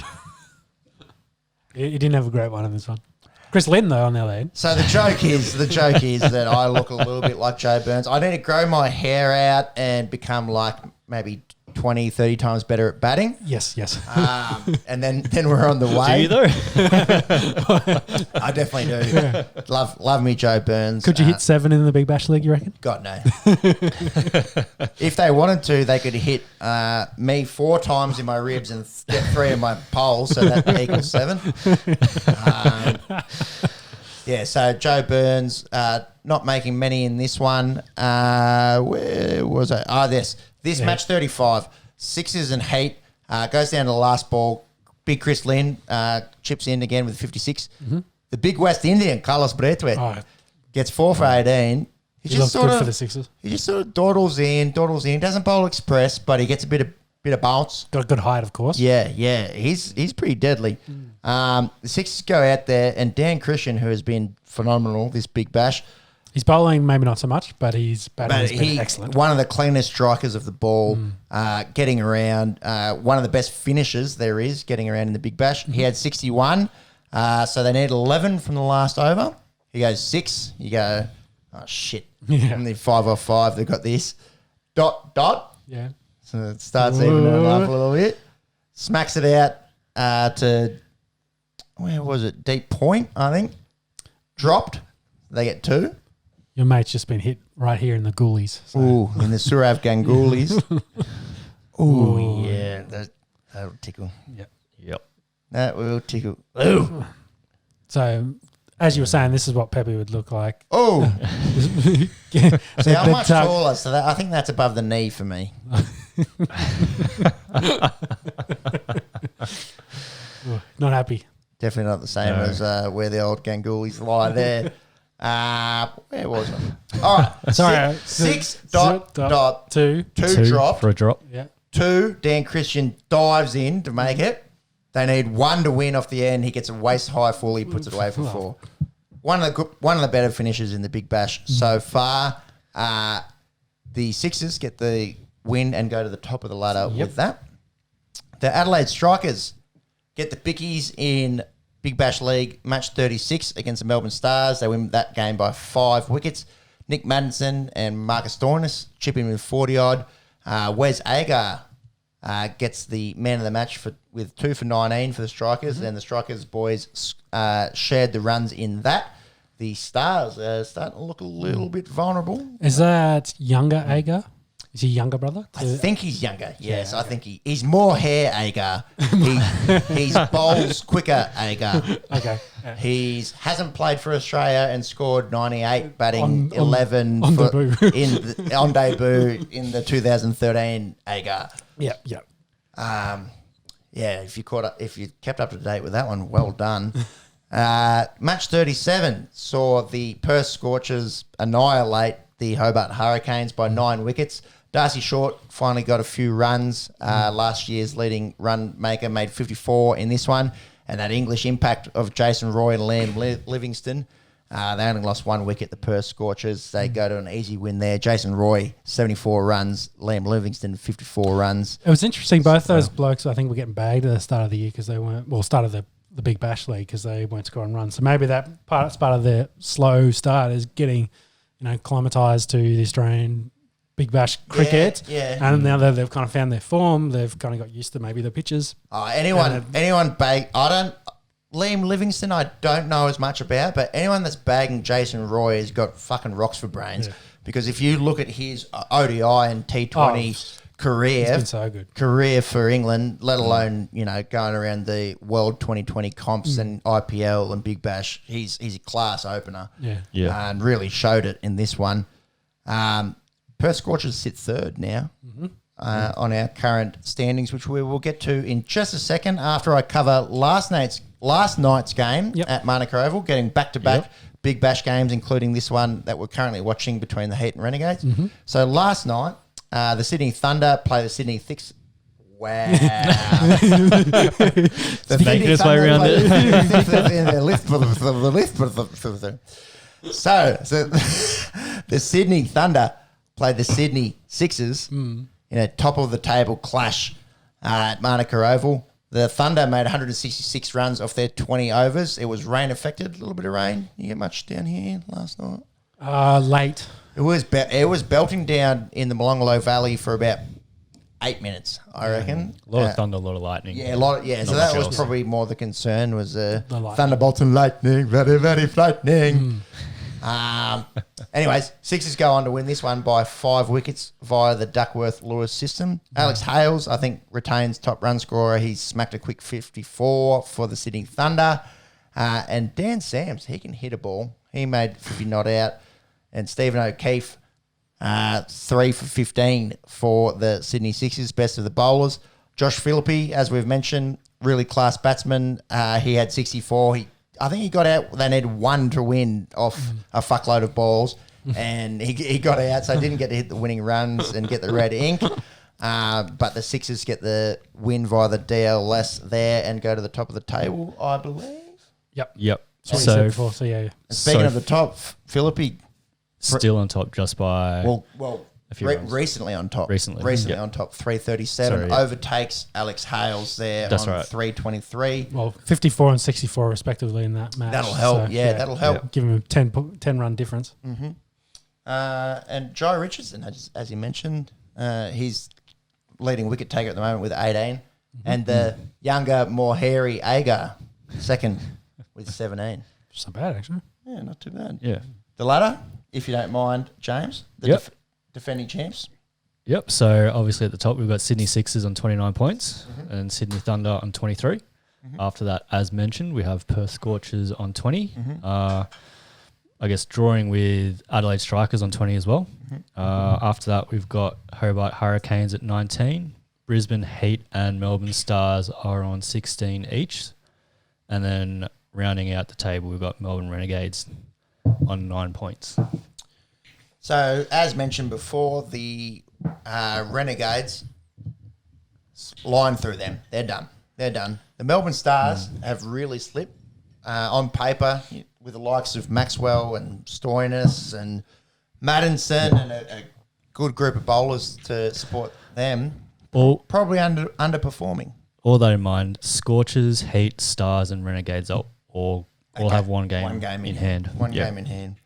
S2: He didn't have a great one in this one. Chris Lynn, though, on the other end.
S1: So the joke is that I look a little bit like Joe Burns. I need to grow my hair out and become like maybe 20, 30 times better at batting.
S2: Yes.
S1: And then we're on the way.
S3: Do you though?
S1: I definitely do. Love me Joe Burns.
S2: Could you hit 7 in the Big Bash League, you reckon?
S1: God, no. If they wanted to, they could hit me 4 times in my ribs and get 3 in my poles, so that equals 7. Yeah, so Joe Burns not making many in this one. Where was I? This match 35. Sixers and Heat. Goes down to the last ball. Big Chris Lynn chips in again with 56. Mm-hmm. The big West Indian, Carlos Braithwaite, gets 4 for 18.
S2: He looks good for the Sixers.
S1: He just sort of dawdles in. Doesn't bowl express, but he gets a bit of bounce.
S2: Got a good height, of course.
S1: Yeah. He's pretty deadly. The Sixers go out there, and Dan Christian, who has been phenomenal this Big Bash.
S2: He's bowling maybe not so much, but his batting has been excellent.
S1: One of the cleanest strikers of the ball, getting around. One of the best finishers there is, getting around in the Big Bash. He had 61, so they need 11 from the last over. He goes 6. You go, oh, shit.
S2: Yeah.
S1: And then 5 off 5, they've got this. Dot.
S2: Yeah.
S1: So it starts evening it up a little bit. Smacks it out to, where was it? Deep point, I think. Dropped. They get 2.
S2: Your mate's just been hit right here in the goalies. So.
S1: Ooh, in the Surav Gangulis. Ooh, yeah. That'll tickle.
S3: Yep.
S1: That will tickle. Ooh.
S2: So, as you were saying, this is what Pepe would look like.
S1: Oh.
S2: Yeah.
S1: See, I'm much taller, so I think that's above the knee for me.
S2: Not happy.
S1: Definitely not the same as where the old Gangulis lie there. Where was it? All right.
S2: Sorry.
S1: 6
S2: 2
S1: drop.
S3: For a drop.
S2: Yeah.
S1: 2, Dan Christian dives in to make it. They need 1 to win off the end. He gets a waist high full. He puts it away for 4. One of the better finishes in the Big Bash so far. The Sixers get the win and go to the top of the ladder with that. The Adelaide Strikers get the Bickies in Big Bash League match 36 against the Melbourne Stars. They win that game by 5 wickets. Nick Maddinson and Marcus Dornis chip in with 40-odd. Wes Agar gets the man of the match with 2 for 19 for the Strikers. And the Strikers boys shared the runs in that. The Stars are starting to look a little bit vulnerable.
S2: Is that younger Agar? Is he younger brother?
S1: I think he's younger. Yes, I think he's more hair Agar. He's bowls quicker Agar.
S2: Okay.
S1: He hasn't played for Australia and scored 98, batting 11
S2: on debut.
S1: on debut in the 2013 Agar.
S2: Yeah.
S1: If you kept up to date with that one, well done. Match 37 saw the Perth Scorchers annihilate the Hobart Hurricanes by 9 wickets. Darcy Short finally got a few runs. Last year's leading run maker made 54 in this one. And that English impact of Jason Roy and Liam Livingston, they only lost 1 wicket, the Perth Scorchers. They go to an easy win there. Jason Roy, 74 runs. Liam Livingston, 54 runs.
S2: It was interesting. Both those blokes, I think, were getting bagged at the start of the year because they weren't, start of the Big Bash League because they weren't scoring runs. So maybe that's part of their slow start is getting, acclimatised to the Australian Big Bash cricket.
S1: Yeah.
S2: And now that they've kind of found their form, they've kind of got used to maybe the pitches.
S1: Anyone bag? Liam Livingston, I don't know as much about, but anyone that's bagging Jason Roy has got fucking rocks for brains. Yeah. Because if you look at his ODI and T20 career,
S2: it's been so good.
S1: Career for England, let alone going around the World 2020 comps and IPL and Big Bash, he's a class opener.
S3: Yeah.
S1: And really showed it in this one. Perth Scorchers sit 3rd now on our current standings, which we will get to in just a second after I cover last night's game at Manuka Oval, getting back-to-back Big Bash games, including this one that we're currently watching between the Heat and Renegades. So last night, the Sydney Thunder play the Sydney Thicks. Wow. The
S3: Sydney way around
S1: So the Sydney Thunder played the Sydney Sixers in a top-of-the-table clash at Manuka Oval. The Thunder made 166 runs off their 20 overs. It was rain-affected, a little bit of rain. You get much down here last night?
S2: Late.
S1: It was belting down in the Molonglo Valley for about 8 minutes, I reckon.
S3: A lot of thunder, a lot of lightning.
S1: Yeah, a lot. So
S3: Not
S1: that
S3: much
S1: was
S3: else.
S1: probably more the concern was
S2: lightning.
S1: thunderbolts and lightning, very, very frightening. Anyways, Sixers go on to win this one by 5 wickets via the Duckworth-Lewis system. Alex Hales, I think, retains top run scorer. He's smacked a quick 54 for the Sydney Thunder. And Dan Sams, he can hit a ball. He made 50 not out. And Stephen O'Keefe, 3 for 15 for the Sydney Sixers, best of the bowlers. Josh Philippe, as we've mentioned, really class batsman. He had 64. I think he got out. They needed 1 to win off a fuckload of balls, and he got out, so didn't get to hit the winning runs and get the red ink. But the Sixers get the win via the DLS there and go to the top of the table, I believe.
S2: Yep.
S3: So,
S2: That's what you said before. So yeah.
S1: And speaking of the top, Philippe,
S3: still on top just by
S1: well,
S3: a few runs.
S1: recently on top.
S3: Recently,
S1: on top, 337.
S3: Sorry, yeah.
S1: Overtakes Alex Hales there
S3: That's
S1: on
S3: right.
S1: 323.
S2: Well, 54 and 64 respectively in that match.
S1: That'll help. That'll help.
S2: Give him a 10 run difference.
S1: And Joe Richardson, as you mentioned, he's leading wicket taker at the moment with 18. And the younger, more hairy Agar, second with 17.
S2: It's not bad, actually.
S1: Yeah, not too bad.
S3: Yeah.
S1: The ladder, if you don't mind, James, the
S3: Yep.
S1: defending champs.
S3: Yep. So obviously at the top we've got Sydney Sixers on 29 points and Sydney Thunder on 23. After that, as mentioned, we have Perth Scorchers on 20. I guess drawing with Adelaide Strikers on 20 as well. After that, we've got Hobart Hurricanes at 19. Brisbane Heat and Melbourne Stars are on 16 each. And then rounding out the table, we've got Melbourne Renegades on 9 points.
S1: So, as mentioned before, the Renegades line through them. They're done. The Melbourne Stars have really slipped on paper with the likes of Maxwell and Stoinis and Maddinson and a good group of bowlers to support them. Probably underperforming.
S3: All that in mind, Scorchers, Heat, Stars, and Renegades all have one game in hand.
S1: One game in hand.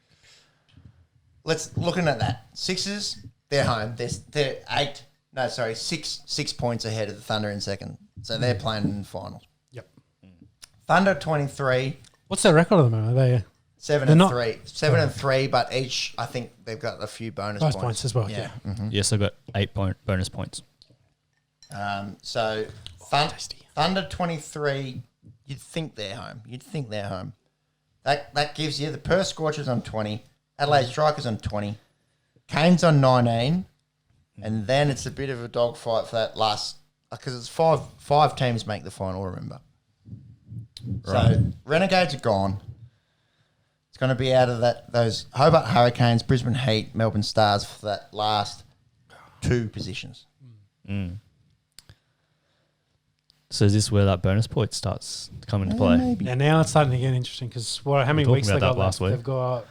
S1: Looking at that. Sixers, they're home. They're 6 points ahead of the Thunder in second. So they're playing in the finals.
S2: Yep.
S1: Thunder 23.
S2: What's their record at the moment? Are they
S1: 7 and 3. 7 and 3, but each, I think they've got a few bonus points
S2: as well. Yeah.
S3: Yes, I've got 8 bonus points.
S1: So Thunder 23, you'd think they're home. That gives you the Perth Scorchers on 20, Adelaide Strikers on 20, Canes on 19, and then it's a bit of a dogfight for that last, because it's five teams make the final, remember. Right. So Renegades are gone. It's going to be out of those Hobart Hurricanes, Brisbane Heat, Melbourne Stars for that last 2 positions.
S3: So is this where that bonus point starts to come into play?
S1: Maybe.
S2: Yeah, now it's starting to get interesting because how many weeks they got last week? They've got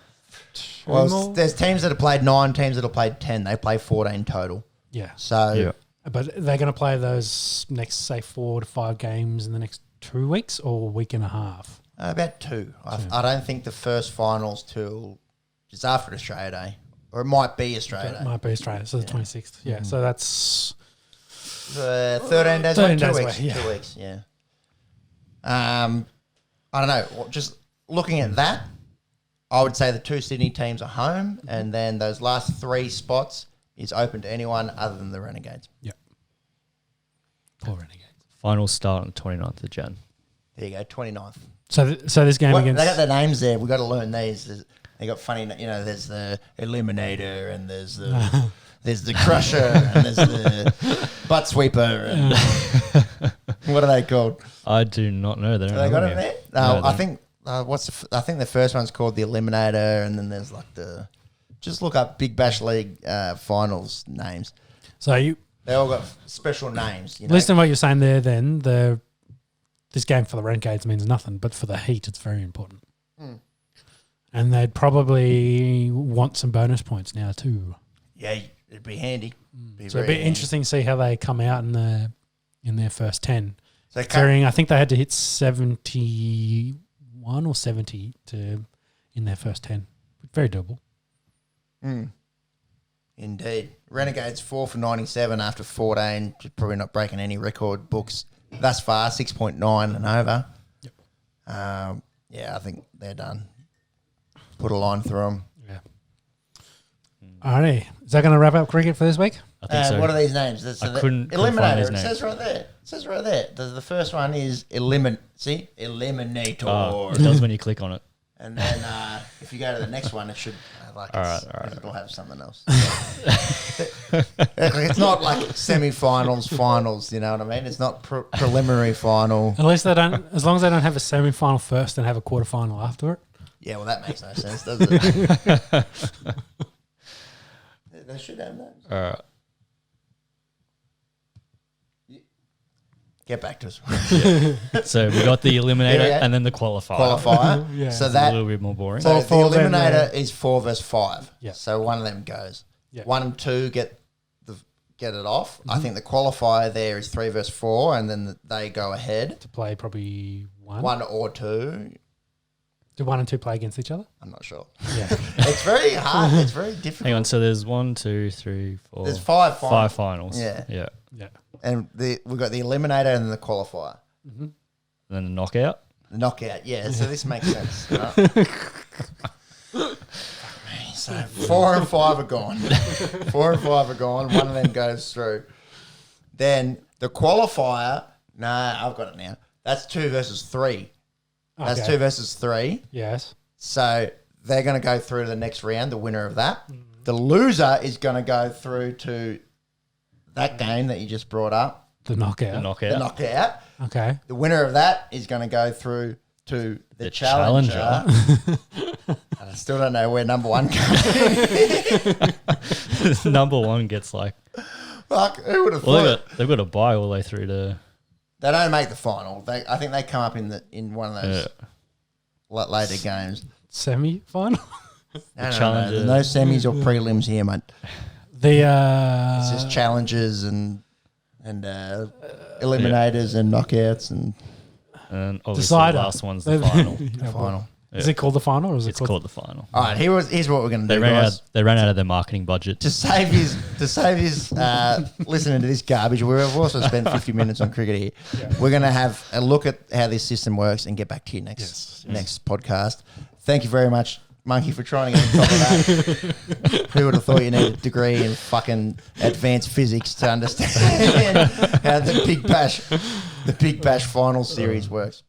S1: there's teams that have played 9, teams that have played 10. They play 14 total.
S2: Yeah.
S1: So,
S2: but they're going to play those next, say, 4 to 5 games in the next 2 weeks or a week and a half?
S1: About 2. I don't think the first finals till just after Australia Day, or it might be Australia Day.
S2: It might be Australia, so the 26th. Yeah, so that's
S1: 13 days,
S2: 13
S1: 2
S2: days
S1: weeks.
S2: away,
S1: 2 weeks, yeah. I don't know. Just looking at that, I would say the 2 Sydney teams are home, and then those last 3 spots is open to anyone other than the Renegades.
S2: Yep. Poor Renegades.
S3: Finals start on the 29th of Jan.
S1: There you go, 29th.
S2: So this game against...
S1: They got their names there. We've got to learn these. They got funny, there's the Illuminator and there's the there's the Crusher and there's the Butt Sweeper and what are they called?
S3: I do not know. They
S1: got it there? No, I think I think the first one's called the Eliminator, and then there's like just look up Big Bash League finals names.
S2: So
S1: they all got special names.
S2: Listen to what you're saying there. Then this game for the Renegades means nothing, but for the Heat, it's very important. And they'd probably want some bonus points now too.
S1: Yeah, it'd be handy.
S2: So it'd be interesting to see how they come out in their first 10.
S1: So
S2: I think they had to hit 71 or 70 in their first 10. Very doable.
S1: Indeed. Renegades 4 for 97 after 14. Probably not breaking any record books thus far. 6.9 and over.
S2: Yep.
S1: Yeah, I think they're done. Put a line through them.
S2: Yeah. Alrighty. Is that going to wrap up cricket for this week?
S3: I think so.
S1: What are these names?
S3: couldn't find
S1: Eliminator.
S3: his
S1: It
S3: name.
S1: says right there. It says right there. The first one is Eliminator.
S3: Oh, it does when you click on it.
S1: And then if you go to the next one, it should
S3: All right.
S1: it'll have something else. It's not like semi-finals, finals. You know what I mean? It's not preliminary final.
S2: At least they don't. As long as they don't have a semi-final first and have a quarter-final after it.
S1: Yeah, well, that makes no sense, does it? They should have names.
S3: All right.
S1: Get back to us.
S3: So we got the eliminator
S1: Yeah.
S3: and then the qualifier.
S1: Qualifier.
S2: Yeah.
S1: So
S3: A
S1: that
S3: little bit more boring.
S1: So
S2: Four,
S1: the
S2: then,
S1: eliminator is 4 versus 5.
S2: Yeah.
S1: So one of them goes.
S2: Yeah.
S1: 1 and 2 get it off. I think the qualifier there is 3 versus 4, and then they go ahead.
S2: To play probably 1.
S1: 1 or 2.
S2: Do 1 and 2 play against each other?
S1: I'm not sure.
S2: Yeah.
S1: It's very hard. It's very difficult.
S3: Hang on. So there's 1, 2, 3, 4.
S1: There's 5 finals.
S3: 5 finals.
S1: Yeah.
S3: Yeah.
S2: Yeah.
S1: And we've got the eliminator and then the qualifier.
S3: And then the knockout.
S1: The knockout. Yeah. So this makes sense. Right? So 4 and 5 are gone. 4 and 5 are gone. One of them goes through. Then the qualifier. Nah, I've got it now. That's 2 versus 3. That's
S2: Okay.
S1: 2 versus 3.
S2: Yes.
S1: So they're going to go through to the next round, the winner of that. The loser is going to go through to that game that you just brought up,
S2: The knockout.
S3: The knockout.
S1: the knockout.
S2: Okay.
S1: The winner of that is going to go through to the
S3: The
S1: challenger.
S3: challenger.
S1: I still don't know where number 1 comes in.
S3: Number 1 gets like.
S1: Fuck, who would have
S3: Well,
S1: thought?
S3: they've got to buy all the way through to.
S1: They don't make the final. I think they come up in one of those later games.
S2: Semi-final?
S1: No,
S3: challenger.
S1: There's no semis or prelims here, mate.
S2: The
S1: It's just challenges and eliminators and knockouts and
S3: And obviously
S2: Decider.
S3: the last one's the final.
S1: the final.
S2: Is it called the final or is
S3: It's
S2: it
S3: called the final.
S1: All right, here's what we're going to
S3: They
S1: do,
S3: ran
S1: guys.
S3: out. They ran out of their marketing budget.
S1: To save his listening to this garbage, we've also spent 50 minutes on cricket here.
S2: Yeah.
S1: We're going to have a look at how this system works and get back to you next podcast. Thank you very much, Monkey, for trying to get on top of that. Who would have thought you needed a degree in fucking advanced physics to understand how the Big Bash final series works?